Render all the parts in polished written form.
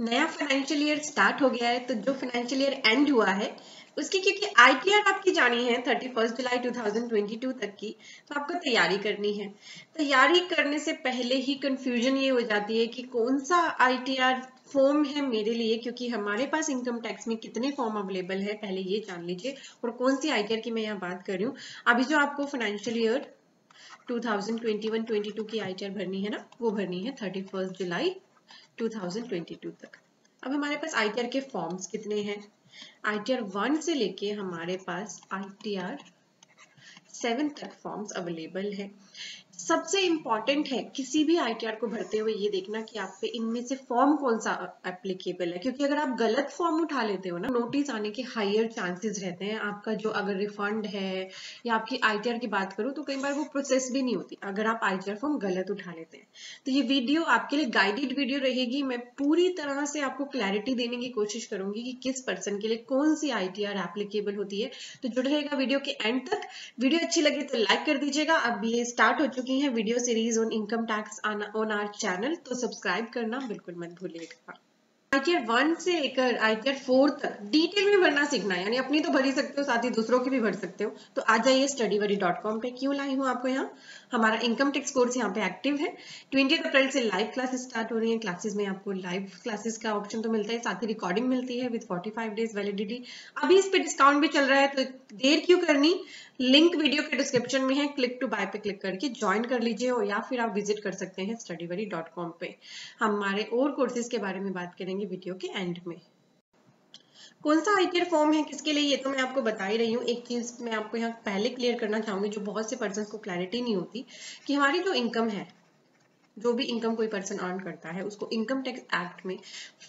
नया financial year start हो गया है, तो जो फाइनेंशियल ईयर एंड हुआ है उसकी क्योंकि आईटीआर आपकी जानी है 31 जुलाई 2022 तक की, तो आपको तैयारी करनी है। तैयारी करने से पहले ही कंफ्यूजन ये हो जाती है कि कौन सा आईटीआर फॉर्म है मेरे लिए, क्योंकि हमारे पास इनकम टैक्स में कितने फॉर्म अवेलेबल है पहले ये जान लीजिए, और कौन सी आईटीआर की मैं यहाँ बात कर रही हूँ। अभी जो आपको फाइनेंशियल ईयर 2021-22 की आईटीआर भरनी है ना, वो भरनी है 31 जुलाई 2022 तक। अब हमारे पास आईटीआर के फॉर्म्स कितने हैं? आईटीआर 1 से लेके हमारे पास आईटीआर 7 तक फॉर्म्स अवेलेबल है। सबसे इंपॉर्टेंट है किसी भी आईटीआर को भरते हुए ये देखना कि आप पे इनमें से फॉर्म कौन सा एप्लीकेबल है, क्योंकि अगर आप गलत फॉर्म उठा लेते हो ना, नोटिस आने के हायर चांसेस रहते हैं। आपका जो अगर रिफंड है या आपकी आईटीआर की बात करूं तो कई बार वो प्रोसेस भी नहीं होती अगर आप आईटीआर फॉर्म गलत उठा लेते हैं। तो ये वीडियो आपके लिए गाइडेड वीडियो रहेगी। मैं पूरी तरह से आपको क्लैरिटी देने की कोशिश करूंगी कि किस पर्सन के लिए कौन सी आईटीआर एप्लीकेबल होती है। तो जुड़े रहेगा वीडियो के एंड तक। वीडियो अच्छी लगी तो लाइक कर दीजिएगा। अब ये स्टार्ट हो चुकी है video series on income tax on our channel, तो सब्सक्राइब करना बिल्कुल मत भूलिएगा। आईटीआर 1 से लेकर आईटीआर 4 तक डिटेल में भरना सीखना है, यानी अपनी तो भर ही सकते हो, साथ ही दूसरों की भी भर सकते हो। तो आ जाइए studyveri.com पे। क्यों लाई हूँ आपको यहाँ? हमारा इनकम टैक्स कोर्स यहाँ पे एक्टिव है। 20 अप्रैल से लाइव क्लासेस स्टार्ट हो रही है। क्लासेस में आपको लाइव क्लासेस का ऑप्शन तो मिलता है, साथ ही रिकॉर्डिंग मिलती है विद 45 डेज वैलिडिटी। अभी इस पे डिस्काउंट भी चल रहा है, तो देर क्यों करनी। लिंक वीडियो के डिस्क्रिप्शन में है, क्लिक टू बाय पे क्लिक करके ज्वाइन कर लीजिए, और या फिर आप विजिट कर सकते हैं studyveri.com पे। हमारे और कोर्सेज के बारे में बात करेंगे वीडियो के एंड में। कौन सा आईटीआर फॉर्म है किसके लिए, ये तो मैं आपको बता ही रही हूँ। एक चीज मैं आपको यहाँ पहले क्लियर करना चाहूंगी, जो बहुत से पर्सन को क्लैरिटी नहीं होती, कि हमारी जो इनकम है, जो भी इनकम कोई पर्सन अर्न करता है, उसको इनकम टैक्स एक्ट में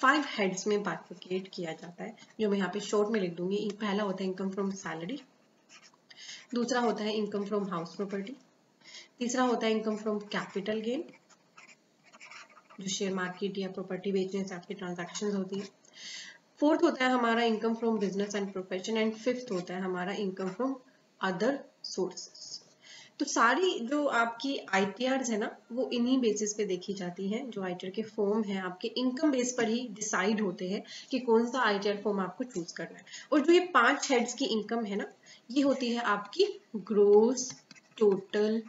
5 हेड्स में बाइफरकेट किया जाता है, जो मैं यहाँ पे शॉर्ट में लिख दूंगी। पहला होता है इनकम फ्रॉम सैलरी, दूसरा होता है इनकम फ्रॉम हाउस प्रॉपर्टी, तीसरा होता है इनकम फ्रॉम कैपिटल गेन, जो शेयर मार्केट या प्रॉपर्टी बेचने से आपकी ट्रांजैक्शन होती है। फोर्थ होता है हमारा income from business and profession, and fifth होता है हमारा इनकम फ्रॉम अदर सोर्सेस। तो सारी जो आपकी आईटीआर है ना, वो इन्हीं बेसिस पे देखी जाती है। जो आईटीआर के फॉर्म है आपके इनकम बेस पर ही डिसाइड होते हैं कि कौन सा आईटीआर फॉर्म आपको चूज करना है। और जो ये 5 हेड्स की इनकम है ना, ये होती है आपकी ग्रोस टोटल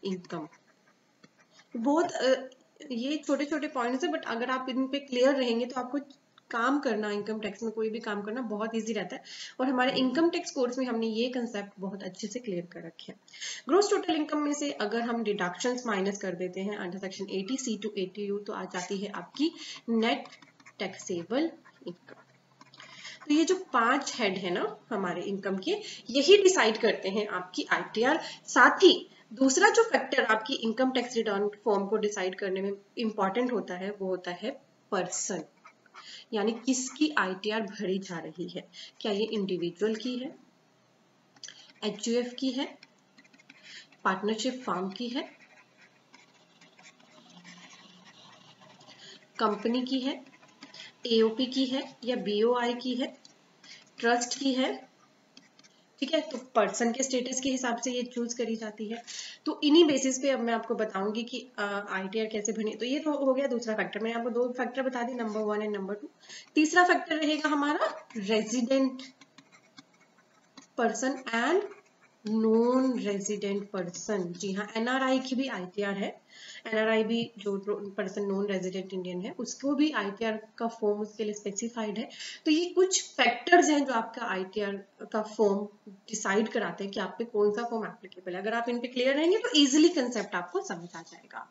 इनकम। बहुत ये छोटे छोटे पॉइंट्स है, बट अगर आप इन पे क्लियर रहेंगे तो आपको काम करना, इनकम टैक्स में कोई भी काम करना बहुत इजी रहता है। और हमारे इनकम टैक्स कोर्स में हमने ये कंसेप्ट बहुत अच्छे से क्लियर कर रखे हैं। ग्रोस टोटल इनकम में से अगर हम डिडक्शंस माइनस कर देते हैं under section 80C to 80U, तो आ जाती है आपकी नेट टैक्सेबल इनकम। तो ये जो 5 हेड है ना हमारे इनकम के, यही डिसाइड करते हैं आपकी आईटीआर। साथ ही दूसरा जो फैक्टर आपकी इनकम टैक्स रिटर्न फॉर्म को डिसाइड करने में इंपॉर्टेंट होता है, वो होता है पर्सन, यानी किसकी आईटीआर भरी जा रही है। क्या ये इंडिविजुअल की है, एचयूएफ की है, पार्टनरशिप फर्म की है, कंपनी की है, एओपी की है, या बीओआई की है, ट्रस्ट की है। ठीक है, तो पर्सन के स्टेटस के हिसाब से ये चूज करी जाती है। तो इन्हीं बेसिस पे अब मैं आपको बताऊंगी कि आईटीआर कैसे बने। तो ये तो हो गया दूसरा फैक्टर। मैंने आपको 2 फैक्टर बता दी, नंबर 1 एंड नंबर 2। तीसरा फैक्टर रहेगा हमारा resident person and non resident person. जी हाँ, एनआरआई की भी आईटीआर है। एनआरआई भी जो पर्सन नॉन रेजिडेंट इंडियन है, उसको भी आईटीआर का फॉर्म उसके लिए स्पेसिफाइड है। तो ये कुछ फैक्टर्स हैं जो आपका आईटीआर का फॉर्म डिसाइड कराते हैं कि आप पे कौन सा फॉर्म एप्लीकेबल है। अगर आप इन पे क्लियर रहेंगे तो इजिली कंसेप्ट आपको समझ आ जाएगा।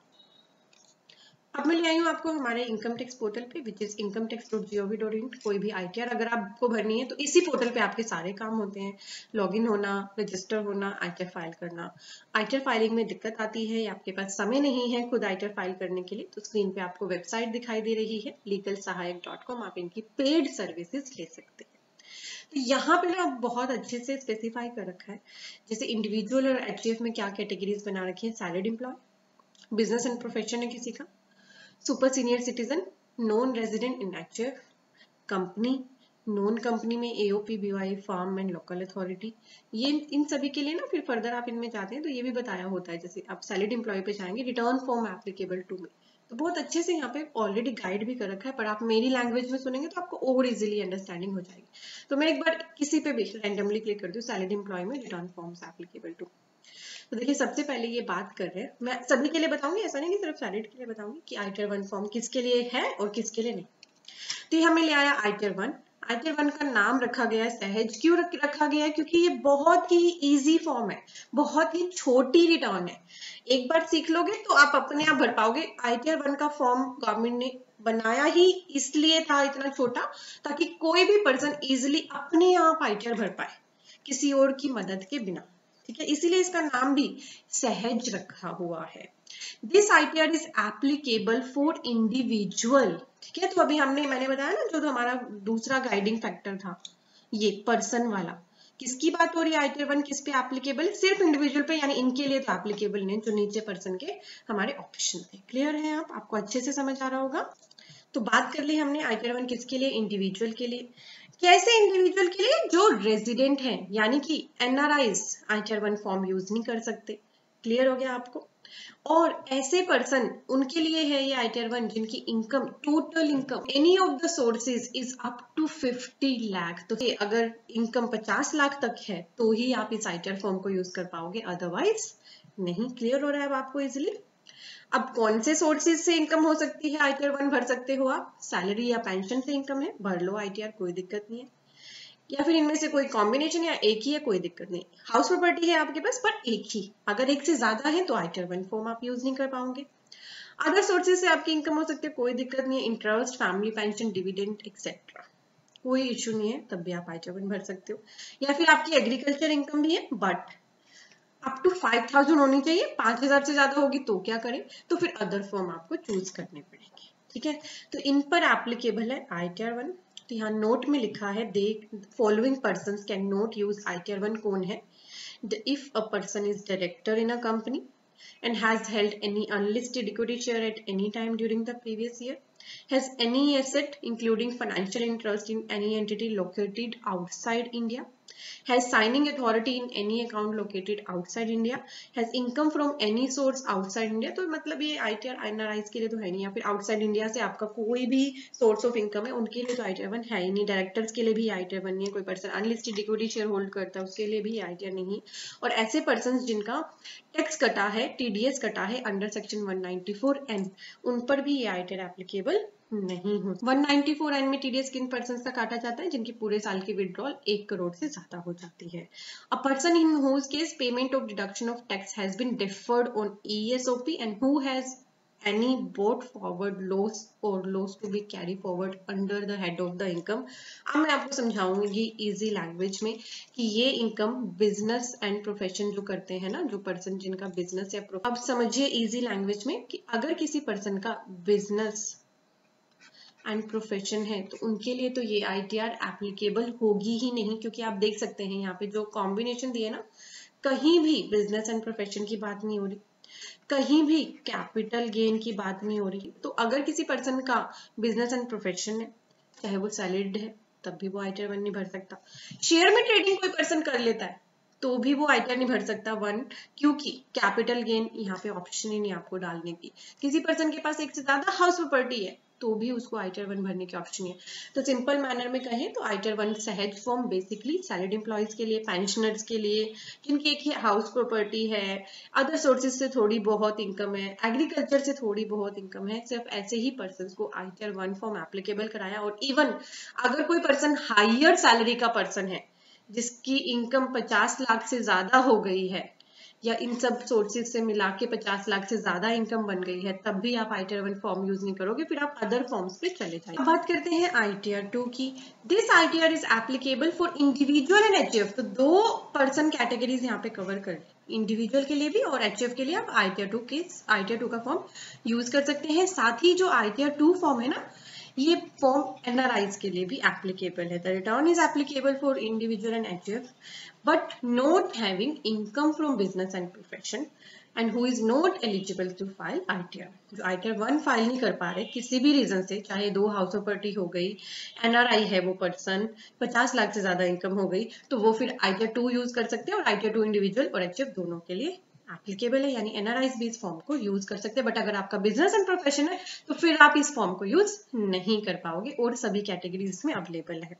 अब मैं ले आई हूँ आपको हमारे इनकम टैक्स पोर्टल पे, विच इज incometax.gov.in। कोई भी आईटीआर अगर आपको भरनी है तो इसी पोर्टल पे आपके सारे काम होते हैं। लॉगिन होना, रजिस्टर होना, आईटीआर फाइल करना। आईटीआर फाइलिंग में दिक्कत आती है या आपके पास समय नहीं है खुद आईटीआर फाइल करने के लिए, तो स्क्रीन पे आपको वेबसाइट दिखाई दे रही है legalsahayak.com। आप इनकी पेड सर्विसेज ले सकते हैं। तो यहाँ पे ना बहुत अच्छे से स्पेसिफाई कर रखा है, जैसे इंडिविजुअल और एचयूएफ में क्या कैटेगरीज बना रखी है। Salaried employ, business and profession है किसी का, super senior citizen, non resident in HF, company, non company में AOP, BOI, firm and local authority. ये इन सभी के लिए ना फिर फर्दर आप इनमें जाते हैं तो ये भी बताया होता है। जैसे आप सैलरीड एम्प्लॉय पे जाएंगे, return form applicable to me, तो बहुत अच्छे से यहाँ पे ऑलरेडी गाइड भी कर रखा है, पर आप मेरी लैंग्वेज में सुनेंगे तो आपको और इजीली अंडरस्टैंडिंग हो जाएगी। तो मैं एक बार किसी पे भी रैंडमली क्लिक करती हूँ, सैलरीड एम्प्लॉय में रिटर्न फॉर्म्स एप्लीकेबल टू। तो देखिए सबसे पहले ये बात कर रहे हैं, मैं सभी के लिए बताऊंगी, ऐसा नहीं कि सिर्फ सैलरीड के लिए बताऊंगी कि आईटीआर 1 फॉर्म किसके लिए है और किसके लिए नहीं। तो ये हमें ले आया आईटीआर 1। आईटीआर 1 का नाम रखा गया है सहज। क्यों रखा गया है? क्योंकि ये बहुत ही इजी फॉर्म है, बहुत ही छोटी रिटर्न है। एक बार सीख लोगे तो आप अपने आप भर पाओगे। आईटीआर 1 का फॉर्म गवर्नमेंट ने बनाया ही इसलिए था इतना छोटा, ताकि कोई भी पर्सन इजिली अपने आप आईटीआर भर पाए किसी और की मदद के बिना। ठीक है, इसीलिए इसका नाम भी सहज रखा हुआ है। This ITR is applicable for individual. ठीक है, तो अभी मैंने बताया ना, जो हमारा दूसरा गाइडिंग फैक्टर था, ये पर्सन वाला, किसकी बात हो रही है? आईटीआर 1 किस पे एप्लीकेबल? सिर्फ इंडिविजुअल पे, यानी इनके लिए तो एप्लीकेबल नहीं, जो नीचे पर्सन के हमारे ऑप्शन थे। क्लियर है? आपको अच्छे से समझ आ रहा होगा। तो बात कर ली हमने आईटीआर 1 किसके लिए? इंडिविजुअल के लिए। कैसे इंडिविजुअल के लिए? जो रेजिडेंट है, यानी कि एनआरआईज आईटीआर 1 फॉर्म यूज नहीं कर सकते। क्लियर हो गया आपको? और ऐसे पर्सन, उनके लिए है ये आईटीआर 1 जिनकी income, total income any of the sources is up to 50 lakh. तो अगर इनकम 50 लाख तक है तो ही आप इस आईटीआर फॉर्म को यूज कर पाओगे, अदरवाइज नहीं। क्लियर हो रहा है अब आपको इजिली? अब कौन से सोर्सेज से इनकम हो सकती है? आईटीआर 1 भर सकते हो आप। सैलरी या पेंशन से इनकम है, भर लो आईटीआर, कोई दिक्कत नहीं है। या फिर इनमें से कोई कॉम्बिनेशन, या एक ही है, कोई दिक्कत नहीं। हाउस प्रॉपर्टी है आपके पास पर एक ही, अगर एक से ज्यादा है तो आईटीआर 1 फॉर्म आप यूज नहीं कर पाओगे। अदर सोर्सेज से आपकी इनकम हो सकती है, कोई दिक्कत नहीं है। Interest, family pension, dividend etcetera, कोई इशू नहीं है, तब भी आप आईटीआर 1 भर सकते हो। या फिर आपकी एग्रीकल्चर इनकम भी है, बट अप टू 5000 होनी चाहिए, 5000 से ज्यादा होगी तो क्या करें? तो फिर अदर फॉर्म आपको चूज करने पड़ेंगे। ठीक है, तो इन पर एप्लीकेबल है आईटीआर 1। तो यहाँ नोट में लिखा है, they following person can not use ITR 1। कौन है? If a person is director in a company and has held any unlisted equity share at any time during the previous year, has any asset including financial interest in any entity located outside India, has signing authority in any account located outside India, has income from any source outside India। तो मतलब ये ITR NRIs के लिए तो है नहीं, या फिर आउटसाइड इंडिया से आपका कोई भी सोर्स ऑफ इनकम है, उनके लिए तो आईटीआर 1 है ही नहीं। डायरेक्टर्स के लिए भी आईटीआर 1 नहीं है। कोई person unlisted equity share hold करता है, उसके लिए भी आईटीआर नहीं। और ऐसे पर्सन जिनका टैक्स कटा है, टीडीएस कटा है अंडर सेक्शन 194N, उन पर भी ये आईटीआर एप्लीकेबल नहीं हो। 194N में टीडीएस किन पर्सन का काटा जाता है? जिनकी पूरे साल की विड्रॉल 1 करोड़ से ज्यादा हो जाती है। A person in whose case payment of deduction of tax has been deferred on ESOP and who has any brought forward loss or loss to be carry forward under the head of the income। अब मैं आपको समझाऊंगी easy language में कि ये income business and profession जो करते हैं ना, जो पर्सन जिनका बिजनेस या अब समझिए इजी लैंग्वेज में कि अगर किसी पर्सन का बिजनेस एंड प्रोफेशन है तो उनके लिए तो ये आईटीआर एप्लीकेबल होगी ही नहीं। क्योंकि आप देख सकते हैं यहाँ पे जो कॉम्बिनेशन दिए ना, कहीं भी बिजनेस एंड प्रोफेशन की बात नहीं हो रही, कहीं भी कैपिटल गेन की बात नहीं हो रही। तो अगर किसी पर्सन का बिजनेस एंड प्रोफेशन है, चाहे वो सैलरीड है, तब भी वो आईटीआर 1 नहीं भर सकता। शेयर में ट्रेडिंग कोई पर्सन कर लेता है तो भी वो आईटीआर नहीं भर सकता 1, क्योंकि कैपिटल गेन यहाँ पे ऑप्शन ही नहीं आपको डालने की। किसी पर्सन के पास एक से ज्यादा हाउस प्रॉपर्टी है तो भी उसको आईटीआर 1 भरने की ऑप्शन है। तो सिंपल मैनर में कहें तो आईटीआर 1 सहज फॉर्म बेसिकली सैलरीड एम्प्लॉयज के लिए, पेंशनर्स के लिए, जिनकी एक ही हाउस प्रॉपर्टी है, अदर सोर्सेज से थोड़ी बहुत इनकम है, एग्रीकल्चर से थोड़ी बहुत इनकम है, सिर्फ ऐसे ही पर्सन को आईटीआर 1 फॉर्म एप्लीकेबल कराया। और इवन अगर कोई पर्सन हायर सैलरी का पर्सन है, जिसकी इनकम 50 लाख से ज्यादा हो गई है, या इन सब सोर्सेज से मिला के 50 लाख से ज्यादा इनकम बन गई है, तब भी आप आईटीआर 1 फॉर्म यूज नहीं करोगे, फिर आप अदर फॉर्म्स पे चले जाइए। अब बात करते हैं आईटीआर 2 की। This ITR is applicable for individual and HUF. तो 2 पर्सन कैटेगरीज यहाँ पे कवर कर, इंडिविजुअल के लिए भी और एचयूएफ के लिए आप आईटीआर 2 का फॉर्म यूज कर सकते हैं। साथ ही जो आईटीआर 2 फॉर्म है ना, ये फॉर्म एनआरआईज के लिए भी एप्लीकेबल है। The return is applicable for individual and HUF but not having income from business and profession and who is not eligible to file ITR. जो आईटीआर 1 फाइल नहीं कर पा रहे किसी भी रीजन से, चाहे 2 हाउस प्रॉपर्टी हो गई, एनआरआई है वो पर्सन, 50 लाख से ज्यादा इनकम हो गई, तो वो फिर आईटीआर 2 यूज कर सकते हैं। और आईटीआर 2 इंडिविजुअल और एचयूएफ दोनों के लिए एप्लीकेबल है, यानी एनआरआईज भी इस फॉर्म को यूज कर सकते हैं। बट अगर आपका बिजनेस एंड प्रोफेशन है तो फिर आप इस फॉर्म को यूज नहीं कर पाओगे, और सभी कैटेगरीज इसमें अवेलेबल है।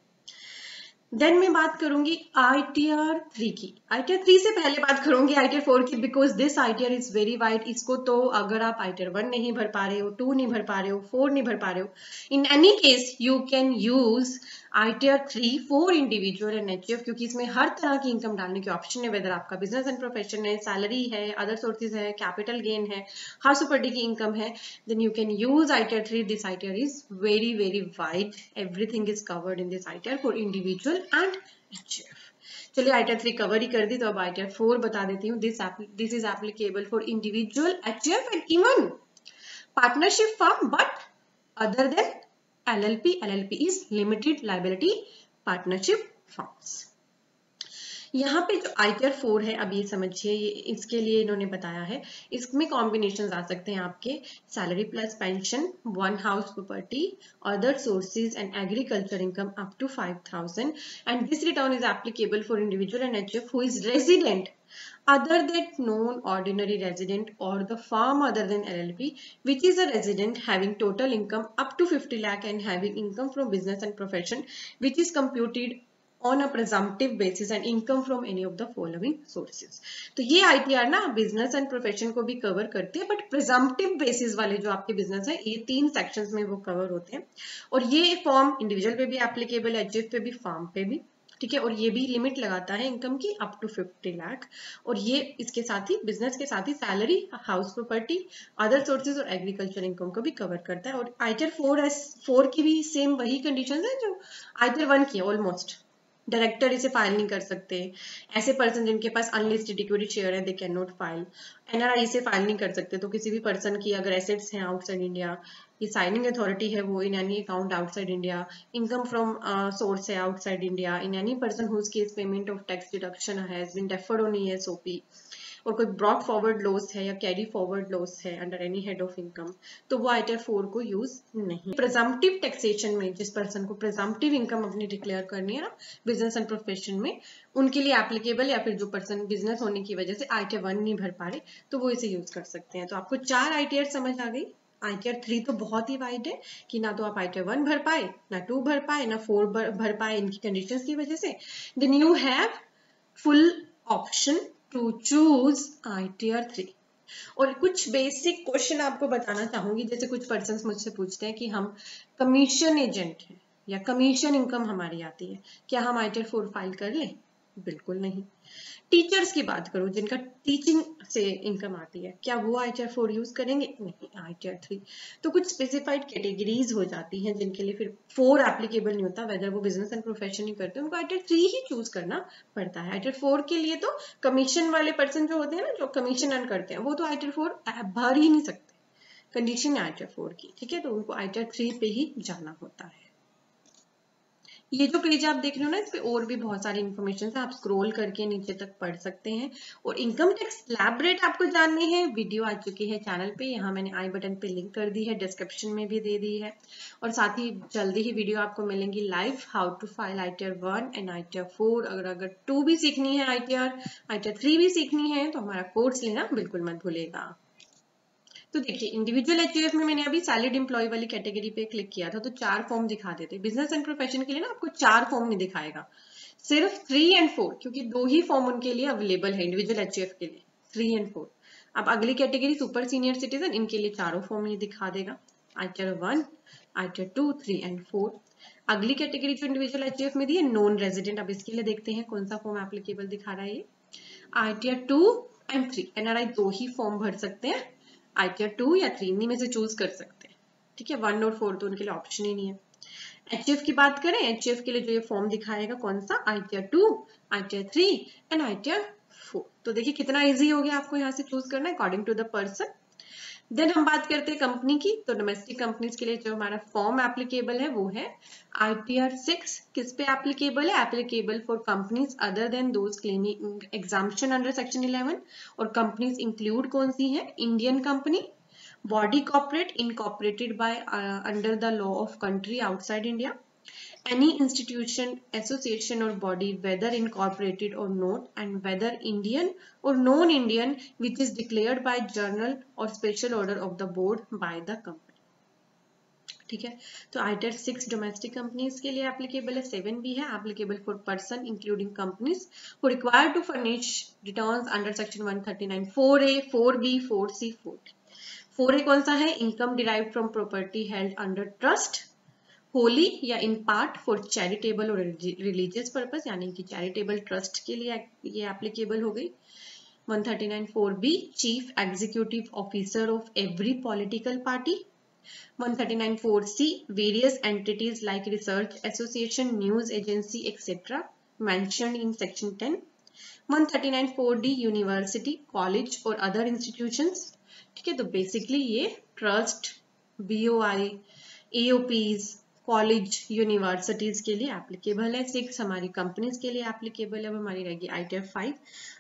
देन मैं बात करूंगी ITR 3 की। ITR 3 से पहले बात करूंगी ITR 4 की, because this ITR is very wide. इसको तो अगर आप ITR 1 नहीं भर पा रहे हो, 2 नहीं भर पा रहे हो, 4 नहीं भर पा रहे हो, in any case you can use ITR 3 for individual and HF, क्योंकि इसमें हर तरह की इनकम डालने के ऑप्शन है, वेदर आपका बिजनेस एंड प्रोफेशन है, सैलरी है, अदर सोर्सेज है, कैपिटल गेन है, हाउस प्रॉपर्टी की इनकम है, then you can use ITR 3. This ITR is very very wide, everything is covered in this ITR for individual and HF. चलिए ITR 3 cover ही कर दी, तो अब ITR 4 बता देती हूँ। This is applicable for individual, HF and even partnership firm, but other than LLP. LLP is limited liability partnership firms. यहाँ पे जो ITR 4 है, अब ये समझिए, ये इसके लिए इन्होंने बताया है, इसमें कॉम्बिनेशन आ सकते हैं आपके salary plus pension, one house property, other sources and agriculture income up to 5,000, and this return is applicable for individual and HF who is resident other than non-ordinary resident or the firm other than LLP, which is a resident having total income up to 50 lakh and having income from business and profession, which is computed on a presumptive basis and income from any of the following sources. तो ये ITR ना business and profession को भी cover करते हैं, but presumptive basis वाले जो आपके बिजनेस है, ये 3 सेक्शंस में वो कवर होते हैं, और ये फॉर्म इंडिविजुअल पे भी एप्लीकेबल है, HF पे भी, फार्म पे भी, ठीक है। और ये भी लिमिट लगाता है इनकम की अप टू 50 लाख, और ये इसके साथ ही बिजनेस के साथ ही salary, house property, other sources और एग्रीकल्चर इनकम को भी कवर करता है। और ITR 4 की भी सेम वही कंडीशंस है जो ITR 1 की है ऑलमोस्ट। डायरेक्टर इसे फाइल नहीं कर सकते, ऐसे पर्सन जिनके पास अनलिस्टेड इक्विटी शेयर है they can not file, NRI से फाइल नहीं कर सकते। तो किसी भी पर्सन की अगर एसेट्स हैं आउटसाइड इंडिया, ये साइनिंग अथॉरिटी है वो in any account outside India, income from source है outside India, in any person whose case payment of tax deduction has been deferred on ESOP, और कोई ब्रॉट फॉरवर्ड लॉस है या carry forward loss है under any head of income, तो वो ITR 4 को use नहीं। प्रिजम्पटिव टैक्सेशन में जिस पर्सन को प्रिजम्पटिव इनकम अपनी डिक्लेयर करनी है ना बिजनेस एंड प्रोफेशन में, उनके लिए एप्लीकेबल, या फिर जो पर्सन बिजनेस होने की वजह से ITR 1 नहीं भर पा रहे तो वो इसे यूज कर सकते हैं। तो आपको 4 ITR समझ आ गई। ITR 3 तो बहुत ही वाइड है कि ना तो आप ITR 1 भर पाए, ना 2 भर पाए, ना 4 भर पाए इनकी कंडीशंस की वजह से। Then you have full option to choose ITR 3। और कुछ बेसिक क्वेश्चन आपको बताना चाहूंगी, जैसे कुछ पर्सन्स मुझसे पूछते हैं कि हम कमीशन एजेंट हैं या कमीशन इनकम हमारी आती है, क्या हम ITR 4 फाइल कर लें? बिल्कुल नहीं। टीचर्स की बात करूं जिनका टीचिंग से इनकम आती है, क्या वो ITR 4 यूज करेंगे? नहीं, ITR 3। तो कुछ स्पेसिफाइड कैटेगरीज हो जाती हैं जिनके लिए फिर 4 एप्लीकेबल नहीं होता, वेदर वो बिजनेस एंड प्रोफेशन ही करते हैं, उनको ITR 3 ही चूज करना पड़ता है। ITR 4 के लिए तो कमीशन वाले पर्सन जो होते हैं ना, जो कमीशन अर्न करते हैं, वो तो ITR 4 भर ही नहीं सकते, कंडीशन है ITR 4 की, ठीक है। तो उनको ITR 3 पे ही जाना होता है। ये जो पेज आप देख रहे हो ना, इस पे और भी बहुत सारी इन्फॉर्मेशन है, आप स्क्रॉल करके नीचे तक पढ़ सकते हैं। और इनकम टैक्स स्लैब रेट आपको जाननी है, वीडियो आ चुकी है चैनल पे, यहाँ मैंने आई बटन पे लिंक कर दी है, डिस्क्रिप्शन में भी दे दी है, और साथ ही जल्दी ही वीडियो आपको मिलेंगी live, how to file ITR 1 and ITR 4। अगर 2 भी सीखनी है ITR 3 भी सीखनी है तो हमारा कोर्स लेना बिल्कुल मत भूलेगा। तो देखिए इंडिविजुअल HUF में मैंने अभी सैलरीड एम्प्लॉय वाली कैटेगरी पे क्लिक किया था, तो 4 फॉर्म दिखा देते। बिजनेस एंड प्रोफेशन के लिए ना आपको 4 फॉर्म नहीं दिखाएगा, सिर्फ 3 एंड 4, क्योंकि 2 ही फॉर्म उनके लिए अवेलेबल है इंडिविजुअल HUF के लिए, 3 एंड 4। अब अगली कैटेगरी सुपर सीनियर सिटीजन, इनके लिए चारों फॉर्म ये दिखा देगा, ITR 1, ITR 2, 3 एंड 4। अगली कैटेगरी जो इंडिविजुअल HUF में दी है नॉन रेजिडेंट, अब इसके लिए देखते हैं कौन सा फॉर्म एप्लीकेबल दिखा रहा है ये, ITR 2 and 3। NRI 2 he form भर सकते हैं, ITR 2 या 3 में से चूज कर सकते हैं, ठीक है। 1 और 4 तो उनके लिए ऑप्शन ही नहीं है। HF की बात करें, HF के लिए जो ये फॉर्म दिखाएगा कौन सा, ITR 2, ITR 3 एंड ITR 4। तो देखिए कितना इजी हो गया आपको यहाँ से चूज करना है according to the person. Then हम बात करते हैं कंपनी की, तो डोमेस्टिक कंपनीज के लिए जो हमारा फॉर्म एप्लीकेबल है वो है ITR 6। किस पे एप्लीकेबल है? Applicable for companies other than those claiming exemption under section 11। और कंपनीज इंक्लूड कौन सी है? Indian company, body corporate incorporated by under the law of country outside India, any institution, association or body, whether incorporated or not, and whether Indian or non-Indian, which is declared by journal or special order of the board by the company. ठीक है, तो ITAR 6 domestic companies के लिए applicable है, 7 भी है applicable for person including companies who require to furnish returns under section 139 4A 4B 4C 4D। 4A कौन सा है? Income derived from property held under trust wholly या इन पार्ट फॉर चैरिटेबल और रिलीजियस पर्पस, यानी कि charitable trust के लिए ये एप्लीकेबल हो गई। 139 4B chief executive officer of every political party. 139 4C various entities like research association, news agency etc. mentioned in section 10. 139 4D university, college और other institutions. ठीक है, तो बेसिकली ये trust, BOI, AOPs, college, universities के लिए applicable है। 6 हमारी companies के लिए एप्लीकेबल है। अब हमारी रहेगी ITAR 5।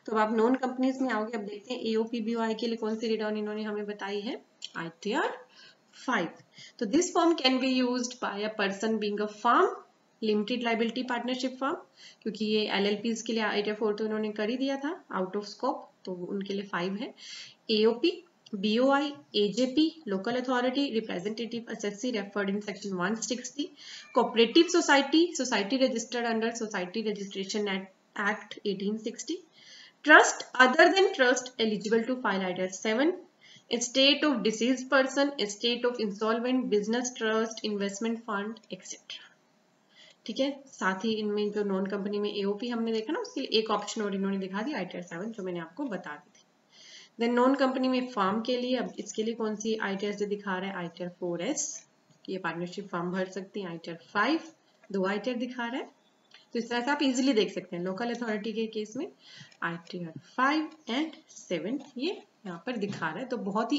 तो अब आप नॉन कंपनीज में आओगे, अब देखते हैं AOP BOI के लिए कौन सी रिटर्न इन्होंने हमें बताई है, ITAR 5। तो this form can be used by a person being a firm, limited liability partnership firm, क्योंकि ये LLPs के लिए ITAR 4 तो उन्होंने कर ही दिया था आउट ऑफ स्कोप, तो उनके लिए 5 है। AOP, BOI, AJP, local authority, representative assessee referred in section 160, cooperative society, society registered under Society Registration Act 1860, trust other than trust eligible to file ITAR 7, estate of deceased person, estate of insolvent business trust, investment fund etc. ठीक है, साथ ही इनमें जो non company में AOP हमने देखा ना, उसके लिए एक ऑप्शन और इन्होंने दिखा दिया ITAR 7, जो मैंने आपको बता दी थी। देन नॉन कंपनी में फर्म के लिए, अब इसके लिए कौन सी ITAR से दिखा रहा है, ITAR 4S, ये पार्टनरशिप फर्म भर सकती है। ITAR 5 2 ITAR दिखा रहा है, तो इस तरह से आप इजीली देख सकते हैं। लोकल अथॉरिटी के केस में ITAR 5 एंड 7 ये यहाँ पर दिखा रहा है, तो बहुत ही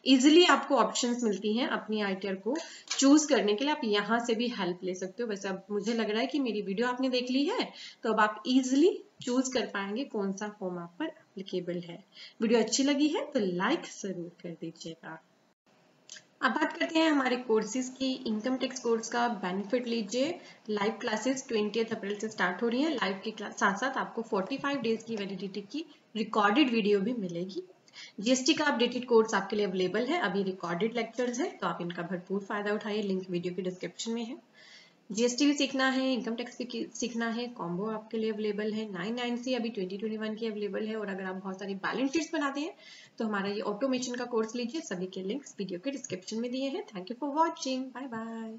इजीली आपको ऑप्शंस मिलती हैं अपनी ITAR को चूज करने के लिए। आप यहाँ से भी हेल्प ले सकते हो। वैसे अब मुझे लग रहा है कि मेरी वीडियो आपने देख ली है, तो अब आप इजीली चूज कर पाएंगे कौन सा फॉर्म आप पर एप्लीकेबल है। वीडियो अच्छी लगी है तो लाइक जरूर कर दीजिएगा। अब बात करते हैं हमारे कोर्सेज की। इनकम टैक्स कोर्स का बेनिफिट लीजिए। लाइव क्लासेस 20 अप्रैल से स्टार्ट हो रही है। लाइव के साथ साथ आपको 45 डेज की वैलिडिटी की रिकॉर्डेड वीडियो भी मिलेगी। GST का अपडेटेड कोर्स आपके लिए अवेलेबल है। अभी रिकॉर्डेड लेक्चर्स है, तो आप इनका भरपूर फायदा उठाइए। लिंक वीडियो के डिस्क्रिप्शन में है। GST भी सीखना है, इनकम टैक्स भी सीखना है, कॉम्बो आपके लिए अवेलेबल है। 990 अभी 2021 की अवेलेबल है। और अगर आप बहुत सारी बैलेंस शीट्स बनाते हैं तो हमारा ये ऑटोमेशन का कोर्स लीजिए। सभी के लिंक्स वीडियो के डिस्क्रिप्शन में दिए हैं। Thank you for watching, bye bye.